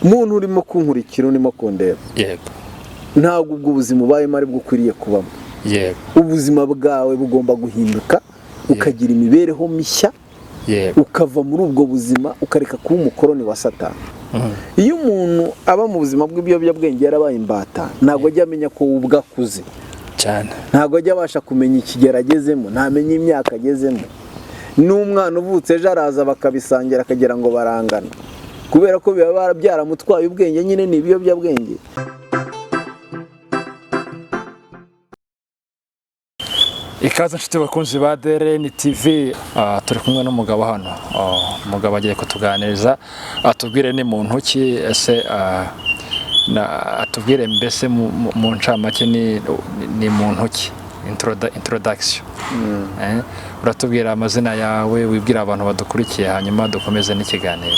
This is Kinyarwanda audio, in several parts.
umuntu urimo kunkurikira urimo kundeba yego ntabwo ubwo ubuzima ubayemo ari bwo ukwiriye kubamo. yego ubuzima bwawe bugomba guhinduka ukagira imibereho mishya, yego ukava muri ubwo buzima ukareka kuba umukoroni wa Satani. Iyo umuntu aba mu buzima bw'ibiyobyabwenge yarabaye imbata ntabwo ajya amenya ko ubwo akuze cyane, ntabwo ajya abasha kumenya ikigero agezemo, ntamenye imyaka agezemo. N'umwana uvutse ejo araza bakabisangira akagira ngo barangana, kubera ko biba byaramutwaye ubwenge, nyine ni ibiyobyabwenge. Ikaze nshuti bakunzi ba DRN TV, turi kumwe n'umugabo hano. Umugabo agiye kutuganiriza atubwire ni muntu ki, ese atubwire mbese mu ncamake ni muntu ki, introduction. Uratubwira amazina yawe, wibwira abantu badukurikiye, hanyuma dukomeze n'ikiganiro.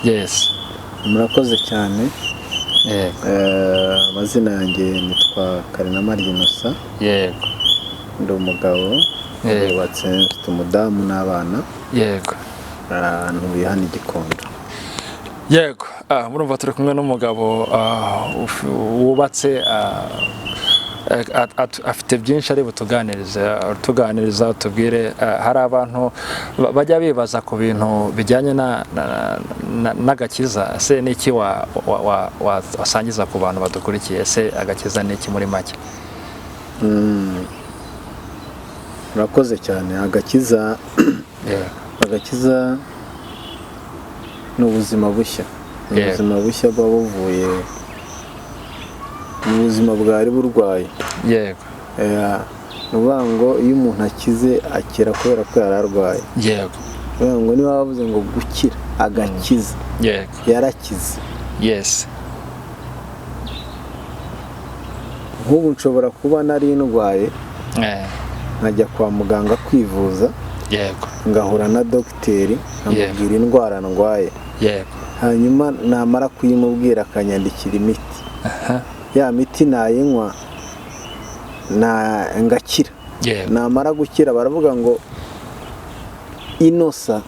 Yes, murakoze cyane. Amazina yanjye nitwa Karinamari Innocent. Yego. Ndi umugabo wubatse, mfite umudamu n'abana. Yego. Ntuye hano i Gikondo. Yego. Murumva turi kumwe n'umugabo wubatse, afite byinshi ari butuganiriza utubwire. Hari abantu bajya bibaza ku bintu bijyanye n'agakiza, se n'iki wasangiza ku bantu badukurikiye, se agakiza n'iki muri make? Murakoze cyane. Agakiza ni ubuzima bushya. Ubuzima bushya buba buvuye mu buzima bwari burwaye. Yego. Ni ukuvuga ngo iyo umuntu akize akira kubera ko yari arwaye. Yego. Ni ukuvuga ngo niba bavuze ngo gukira, agakiza. Yego. Yarakize. Yes. Nk'ubu nshobora kuba nari ndwaye, nkajya kwa muganga kwivuza. Yego. Ngahura na dogiteri nkamubwira indwara ndwaye. Yego. Hanyuma namara kuyimubwira akanyandikira imiti. Ya miti nayinywa ngakira. Namara gukira baravuga ngo Innocent,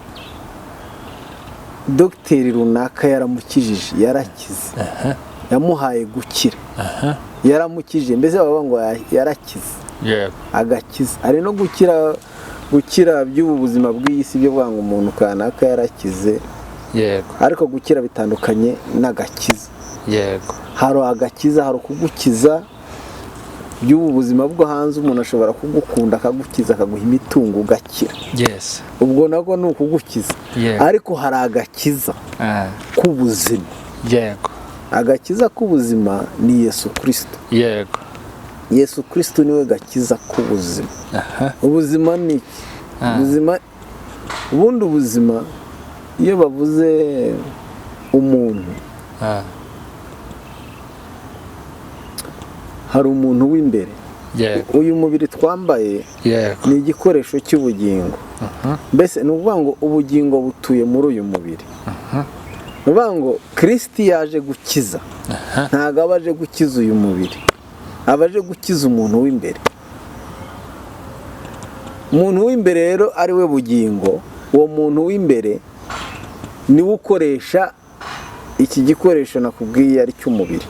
dogiteri runaka yaramukijije, yarakize. Yamuhaye gukira. Yaramukije, mbese baba ngo yarakize. Yego. Agakiza. Ari no gukira by'ubu buzima bw'isi byo bwanga umuntu kanaka yarakize. Yego. Ariko gukira bitandukanye n'agakiza. Yego. Hari agakiza, hari kugukiza by'ubu buzima bwo hanze. Umuntu ashobora kugukunda akagukiza, akaguha imitungo ugakira. Yes. Ubwo nako ni ukugukiza. Ariko hari agakiza k'ubuzima. Yego. Agakiza k'ubuzima ni Yesu Kristo. Yego. Yesu Kristo niwe gakiza k'ubuzima. Ubuzima ni ubuzima. Ubundi ubuzima iyo bavuze umuntu, hari umuntu w'imbere. Uyu mubiri twambaye ni igikoresho cy'ubugingo. Mbese ni ukuvuga ngo ubugingo butuye muri uyu mubiri. Ni ukuvuga ngo Kristo yaje gukiza, ntabwo aba aje gukiza uyu mubiri, aba aje gukiza umuntu w'imbere. Umuntu w'imbere rero ari we bugingo. Uwo muntu w'imbere niwe ukoresha iki gikoresho nakubwiye ari cy'umubiri.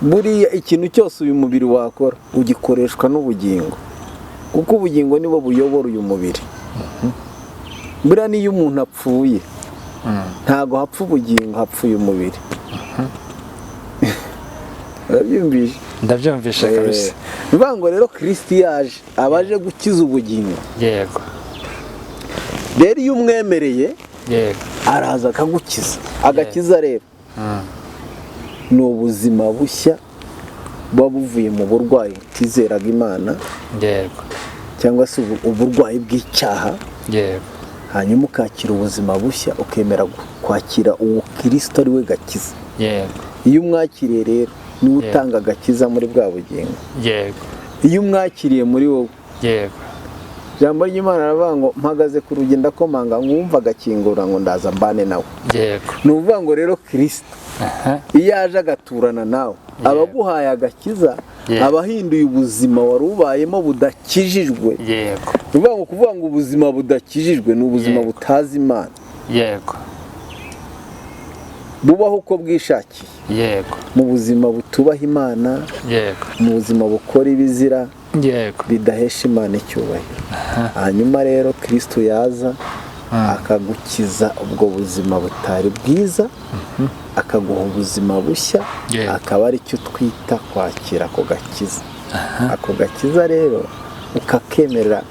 Buriya ikintu cyose uyu mubiri wakora ugikoreshwa n'ubugingo, kuko ubugingo nibo buyobora uyu mubiri. Buriya niyo umuntu apfuye ntago hapfa ubugingo, hapfa uyu mubiri. Urabyumvishe? Ndabyumvisha kabisa. Bivuga ngo rero Kristo yaje abaje gukiza ubugingo. Yego. Rero iyo umwemereye, araza akagukiza. Agakiza rero ni ubuzima bushya buba buvuye mu burwayi utizeraga Imana. Yego. Cyangwa se uburwayi bw'icyaha. Yego. Hanyuma ukakira ubuzima bushya, ukemera kwakira uwo Kristo ari we gakiza. Yego. Iyo umwakiriye rero niwe utanga agakiza muri bwa bugingo. Yego. Iyo umwakiriye muri wowe. Yego. Ijambo ry'Imana ravuga ngo mpagaze ku rugi ndakomanga, ngumva agakingura ngo ndaza mbane nawe. Yego. Ni ukuvuga ngo rero Kristo iyo aje agaturana nawe, abaguhaye agakiza, abahinduye ubuzima wari ubayemo budakijijwe. Yego. Ni ukuvuga ngo ubuzima budakijijwe ni ubuzima butazi Imana. Yego. bubaho uko bwishakiye, yego, mu buzima butubaha Imana, yego, mu buzima bukora ibizira, yego, bidahesha Imana icyubahiro. Hanyuma rero Kristo yaza akagukiza ubwo buzima butari bwiza, akaguha ubuzima bushya, akaba ari cyo twita kwakira ako gakiza. Ako gakiza rero ukakemerera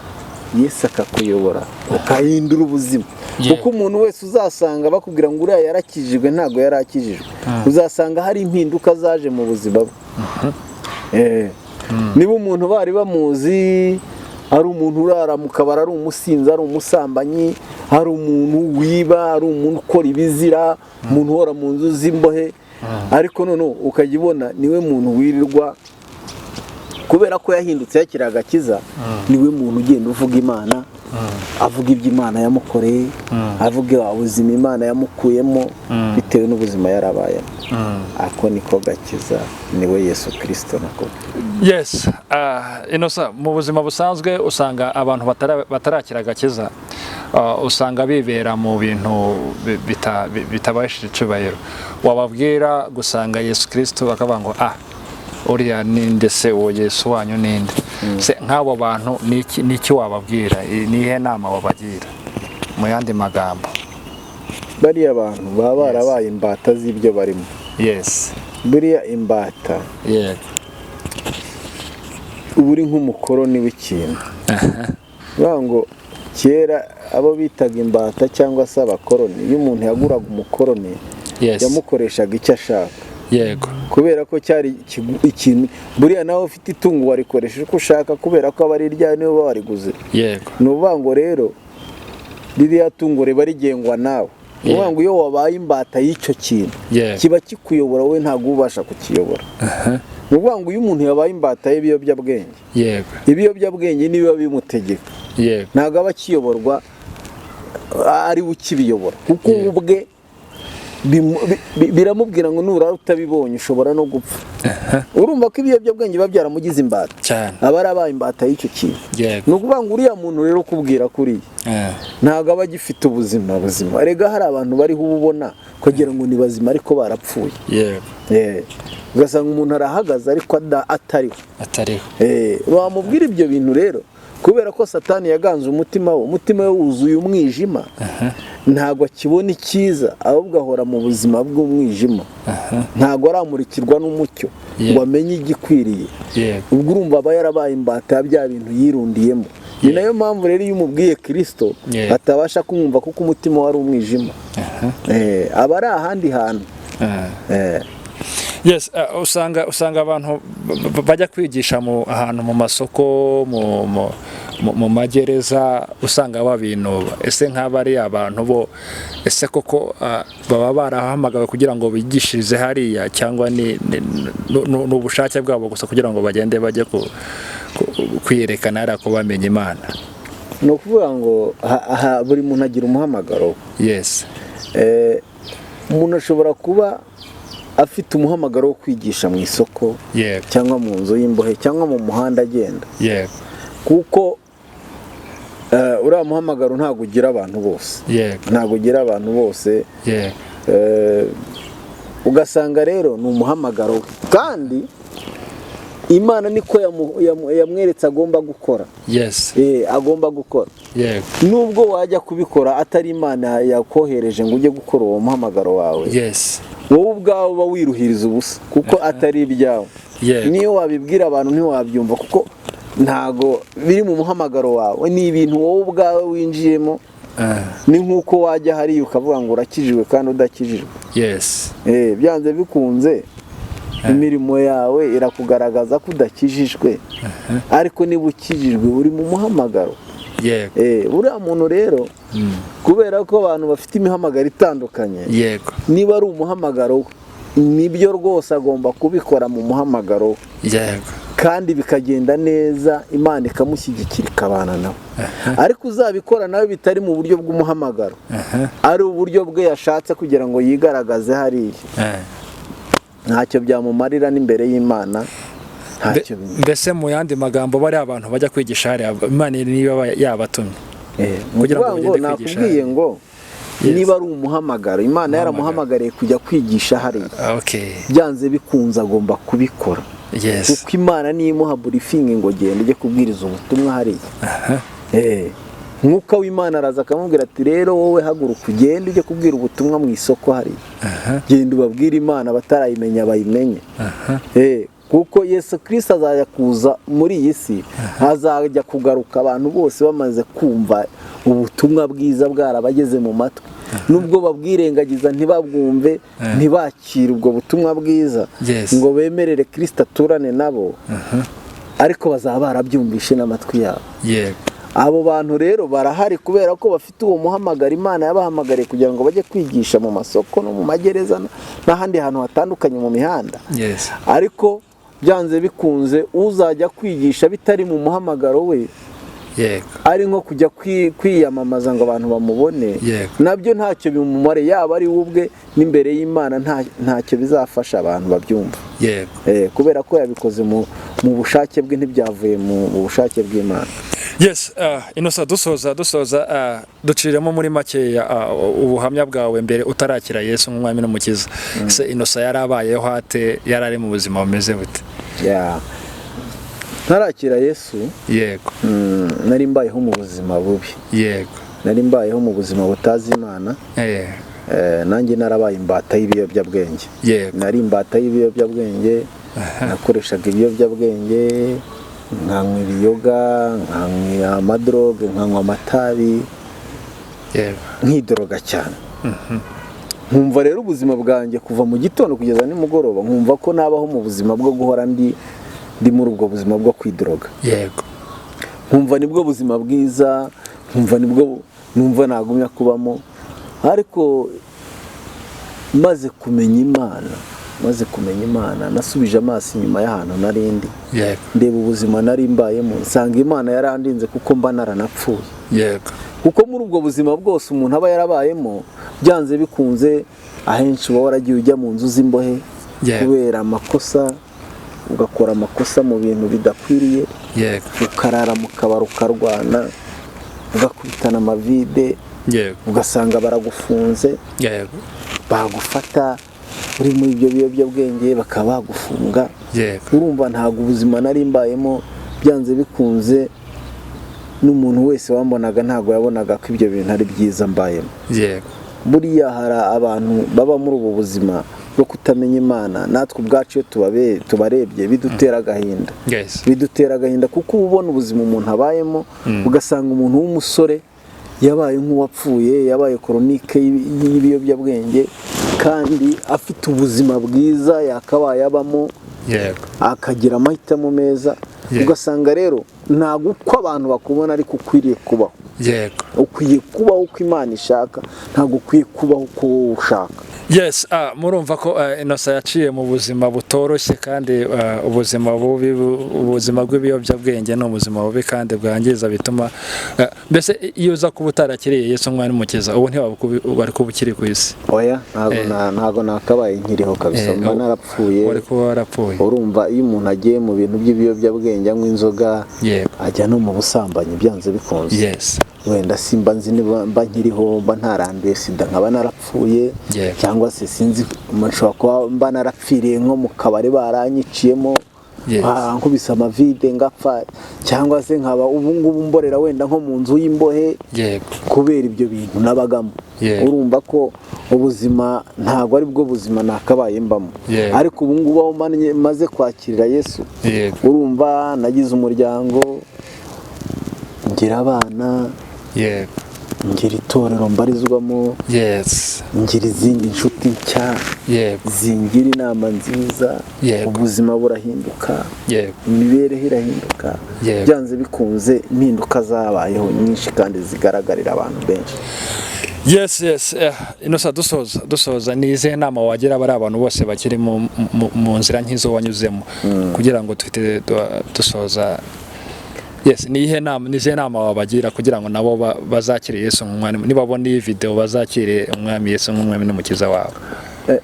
Yesu akakuyobora, ukahindura ubuzima. Kuko umuntu wese uzasanga bakubwira ngo uriya yarakijijwe, ntabwo yarakijijwe, uzasanga hari impinduka zaje mu buzima bwe. Niba umuntu bari bamuzi ari umuntu urara mu kabari, ari umusinzi, ari umusambanyi, hari umuntu wiba, ari umuntu ukora ibizira, umuntu uhora mu nzu z'imbohe, ariko none ukajya ubona niwe muntu wirirwa, kubera ko yahindutse yakira agakiza, niwe muntu ugenda uvuga Imana, avuga ibyo Imana yamukoreye, avuga ubuzima Imana yamukuyemo bitewe n'ubuzima yarabayemo. Ako niko gakiza, niwe Yesu Kristo nako. Yes, Innocent, mu buzima busanzwe usanga abantu batarakira agakiza, usanga bibera mu bintu bitabashije icyubahiro. Wababwira gusanga Yesu Kristo bakavuga ngo uriya ninde se, uwo Yesu wanyu ninde? Se nk'abo bantu niki wababwira, nihe nama wabagira mu yandi magambo? Bariya abantu baba barabaye imbata z'ibyo barimo. Yes. Buriya imbata, yego, uba uri nk'umukoroni w'ikintu. Ngo kera abo bitaga imbata cyangwa se abakoroni, iyo umuntu yaguraga umukoroni yamukoreshaga icyo ashaka. Yego. Kubera ko cyari ikintu, buriya nawe ufite itungo warikoresha uko ushaka, kubera ko aba ari iryawe niwe uba wariguze. Yego. Ni ukuvuga ngo rero ririya tungo riba rigengwa nawe. Ni ukuvuga ngo iyo wabaye imbata y'icyo kintu, kiba kikuyobora, wowe ntabwo ubasha kukiyobora. Ni ukuvuga ngo iyo umuntu yabaye imbata y'ibiyobyabwenge, ibiyobyabwenge nibiba bimutegeka, ntabwo aba akiyoborwa ari we ukibiyobora, kuko ubwe biramubwira ngo nurara utabibonye ushobora no gupfa. Urumva ko ibiyobyabwenge biba byaramugize imbata, aba arabaye imbata y'icyo kintu. Ni ukuvuga ngo uriya muntu rero ukubwira kuriya ntabwo aba agifite ubuzima buzima. Erega hari abantu bariho ububona kugira ngo ni bazima ariko barapfuye. Ugasanga umuntu arahagaze ariko atariho. Wamubwira ibyo bintu rero, kubera ko Satani yaganze umutima we wuzuye umwijima, ntabwo akibona icyiza, ahubwo ahora mu buzima bw'umwijima, ntabwo aramurikirwa n'umucyo ngo amenye igikwiriye. Ubwo urumva aba yarabaye imbata ya bya bintu yirundiyemo. Ni nayo mpamvu rero iyo umubwiye Kristo atabasha kumwumva, kuko umutima wari umwijima, aba ari ahandi hantu. Yes, usanga abantu bajya kwigisha ahantu mu masoko, mu magereza, usanga babinuba. Ese nk'abari abantu bo, ese koko baba barahamagawe kugira ngo bigishirize hariya, cyangwa ni ubushake bwabo gusa kugira ngo bagende bajye kwiyerekana hariya ko bamenye Imana? Ni ukuvuga ngo buri muntu agira umuhamagaro. Yes. Umuntu ashobora kuba afite umuhamagaro wo kwigisha mu isoko, cyangwa mu nzu y'imbohe, cyangwa mu muhanda agenda, kuko uriya muhamagaro ntabwo ugira abantu bose, ugasanga rero ni umuhamagaro we, kandi Imana niko yamweretse agomba gukora. Agomba gukora. Nubwo wajya kubikora atari Imana yakohereje ngo ujye gukora uwo muhamagaro wawe, wowe ubwawe uba wiruhiriza ubusa, kuko atari ibyawe. Niyo wabibwira abantu ntiwabyumva, kuko ntago biri mu muhamagaro wawe, ni ibintu wowe ubwawe winjiyemo. Ni nk'uko wajya hariya ukavuga ngo urakijijwe kandi udakijijwe. Byanze bikunze imirimo yawe irakugaragaza ko udakijijwe, ariko niba ukijijwe uri mu muhamagaro. Uriya muntu rero, kubera ko abantu bafite imihamagaro itandukanye, niba ari umuhamagaro we, nibyo rwose agomba kubikora mu muhamagaro we, kandi bikagenda neza, Imana ikamushyigikira ikabana nawe. Ariko uzabikora nawe bitari mu buryo bw'umuhamagaro, ari uburyo bwe yashatse kugira ngo yigaragaze hariya, ntacyo byamumarira n'imbere y'Imana. Mbese mu yandi magambo, bari abantu bajya kwigisha hariya, Imana niba yabatumye kugira ngo nakubwiye ngo niba ari umuhamagaro Imana yaramuhamagariye kujya kwigisha hariya byanze bikunze agomba kubikora kuko Imana niyo imuha briefing ngo genda ujye kubwiriza ubutumwa hariya Mwuka w'Imana araza akamubwira ati rero wowe haguruka ugende ujye kubwira ubutumwa mu isoko hariya genda ubabwire Imana batarayimenya bayimenye kuko Yesu Kristo azajya kuza muri iyi si azajya kugaruka abantu bose bamaze kumva ubutumwa bwiza bwarabageze mu matwi nubwo babwirengagiza ntibabwumve ntibakire ubwo butumwa bwiza ngo bemerere Kristo aturane nabo ariko bazaba barabyumvishe n'amatwi yabo abo bantu rero barahari kubera ko bafite uwo muhamagara Imana yabahamagariye kugira ngo bajye kwigisha mu masoko no mu magereza n'ahandi hantu hatandukanye mu mihanda ariko byanze bikunze uzajya kwigisha bitari mu muhamagaro we ari nko kujya kwiyamamaza ngo abantu bamubone nabyo ntacyo bimumare yaba ari ubwe n'imbere y'Imana ntacyo bizafasha abantu babyumva kubera ko yabikoze mu bushake bwe ntibyavuye mu bushake bw'Imana Innocent dusoza duciremo muri makeya ubuhamya bwawe mbere utarakira Yesu nk'umwami n'umukiza se Innocent yarabayeho ate yarari mu buzima bumeze bute ntarakira Yesu nari mbayeho mu buzima bubi nari mbayeho mu buzima butazi Imana nanjye narabaye imbata y'ibiyobyabwenge nari imbata y'ibiyobyabwenge nakoreshaga ibiyobyabwenge nkanywa ibiyoga nkanywa amadroge nkanywa amatabi nkidoroga cyane nkumva rero ubuzima bwanjye kuva mu gitondo kugeza nimugoroba nkumva ko nabaho mu buzima bwo guhora ndi muri ubwo buzima bwo kwidoroga nkumva nibwo buzima bwiza nkumva nibwo numva nagumya kubamo ariko maze kumenya Imana nasubije amaso inyuma y'ahantu narindi ndeba ubuzima nari mbayemo nsanga Imana yarandinze kuko mba naranapfuye kuko muri ubwo buzima bwose umuntu aba yarabayemo byanze bikunze ahenshi uba waragiye ujya mu nzu z'imbohe kubera amakosa ugakora amakosa mu bintu bidakwiriye ukarara mu kabari ukarwana ugakubitana amavide ugasanga baragufunze bagufata uri muri ibyo biyobyabwenge bakaba bagufunga urumva ntabwo ubuzima nari mbayemo byanze bikunze n'umuntu wese wambonaga ntabwo yabonaga ko ibyo bintu ari byiza mbayemo buriya hari abantu baba muri ubu buzima bwo kutamenya Imana natwe ubwacu iyo tubarebye bidutera agahinda kuko uba ubona ubuzima umuntu abayemo ugasanga umuntu w'umusore yabaye nk'uwapfuye yabaye koronike y'ibiyobyabwenge kandi afite ubuzima bwiza yakabaye abamo akagira amahitamo meza ugasanga rero ntabwo uko abantu bakubona ariko ukwiriye kubaho ukwiye kubaho uko Imana ishaka ntabwo ukwiye kubaho uko wowe ushaka murumva ko Innocent yaciye mu buzima butoroshye kandi ubuzima bubi ubuzima bw'ibiyobyabwenge ni ubuzima bubi kandi bwangiza bituma mbese iyo uza kuba utarakiriye Yesu umwami n'umukiza ubu ntibari kuba ukiri ku isi ntabwo nakabaye nkiriho kabisa mba narapfuye wari kuba warapfuye urumva iyo umuntu agiye mu bintu by'ibiyobyabwenge anywa inzoga ajya no mu busambanyi byanze bikunze wenda simba nzi mba nkiriho mba ntaranduye sida nkaba narapfuye cyangwa se sinzi mashobora kuba mba narapfiriye nko mu kabari baranyiciyemo nkubise amavide ngapfa cyangwa se nkaba ubu ngubu mborera wenda nko mu nzu y'imbohe kubera ibyo bintu nabagamo urumva ko ubuzima ntabwo ari bwo buzima nakabaye mbamo ariko ubu ngubu aho maze kwakirira Yesu urumva nagize umuryango ngira abana ngira itorero mbarizwamo ngira izindi nshuti nshya zingira inama nziza ubuzima burahinduka imibereho irahinduka byanze bikunze impinduka zabayeho nyinshi kandi zigaragarira abantu benshi Innocent dusoza ni izihe nama wagira bari abantu bose bakiri mu nzira nk'izo wanyuzemo kugira ngo tuhite dusoza ni izihe nama wabagira kugira ngo nabo bazakire Yesu nk'umwami nibabona iyi video bazakire umwami Yesu nk'umwami n'umukiza wabo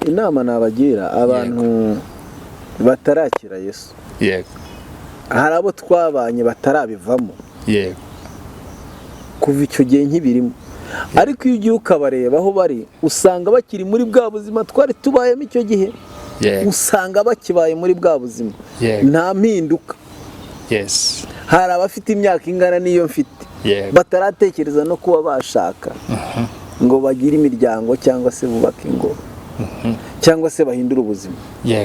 inama nabagira abantu batarakira Yesu hari abo twabanye batarabivamo kuva icyo gihe nk'ibirimo ariko iyo ugiye ukabareba aho bari usanga bakiri muri bwa buzima twari tubayemo icyo gihe, usanga bakibaye muri bwa buzima nta mpinduka. Hari abafite imyaka ingana n'iyo mfite bataratekereza no kuba bashaka ngo bagire imiryango cyangwa se bubake ingo cyangwa se bahindura ubuzima,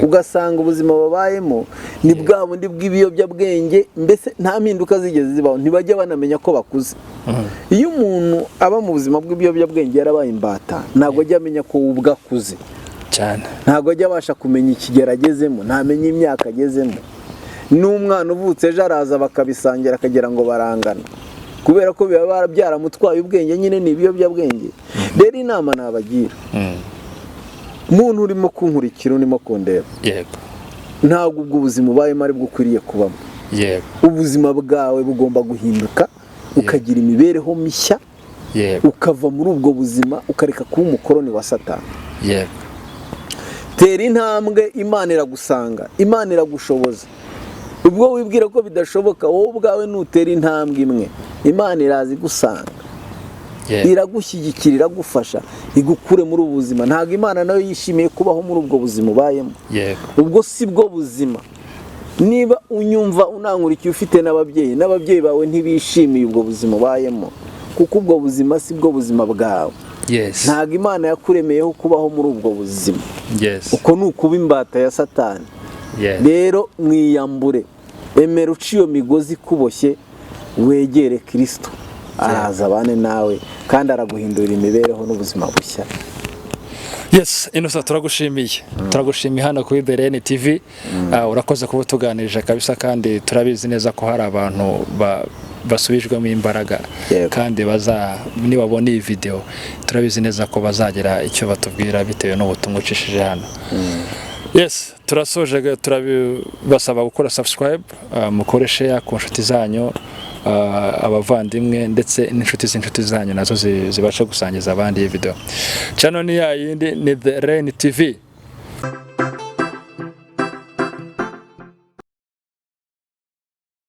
ugasanga ubuzima babayemo ni bwa bundi bw'ibiyobyabwenge, mbese nta mpinduka zigeze zibaho, ntibajya banamenya ko bakuze. Iyo umuntu aba mu buzima bw'ibiyobyabwenge yarabaye imbata ntabwo ajya amenya ko ubwo akuze cyane, ntabwo ajya abasha kumenya ikigero agezemo, ntamenye imyaka agezemo. N'umwana uvutse ejo araza bakabisangira akagira ngo barangana, kubera ko biba byaramutwaye ubwenge, nyine ni ibiyobyabwenge. Rero inama nabagira, umuntu urimo kunkurikira urimo kundeba, ntabwo ubwo ubuzima ubayemo ari bwo ukwiriye kubamo. Ubuzima bwawe bugomba guhinduka, ukagira imibereho mishya, ukava muri ubwo buzima ukareka kuba umukoroni wa Satani. Tera intambwe, Imana iragusanga, Imana iragushoboza. Ubwo wibwira ko bidashoboka, wowe ubwawe nutera intambwe imwe, Imana iraza igusanga, iragushyigikira, iragufasha, igukure muri ubu buzima. Ntabwo Imana nayo yishimiye kubaho muri ubwo buzima ubayemo. Ubwo si bwo buzima. Niba unyumva unankurikiye ufite n'ababyeyi bawe ntibishimiye ubwo buzima ubayemo, kuko ubwo buzima si bwo buzima bwawe. Ntabwo Imana yakuremeyeho kubaho muri ubwo buzima. Uko ni ukuba imbata ya Satani. Rero mwiyambure, emera uca iyo migozi ikuboshye, wegere Kristo, araza abane nawe kandi araguhindurira imibereho n'ubuzima bushya. Innocent, turagushimiye hano kuri BRN TV. Urakoze kuba tuganirije kabisa, kandi turabizi neza ko hari abantu basubijwemo imbaraga, kandi nibabona iyi video turabizi neza ko bazagira icyo batubwira bitewe n'ubutumwa ucishije hano. Turasoje, turabasaba gukora subscribe, mukore share ku nshuti zanyu, abavandimwe ndetse n'inshuti zanyu nazo zibasha gusangiza abandi iyi video. Channel ni ya yindi, ni BRN TV.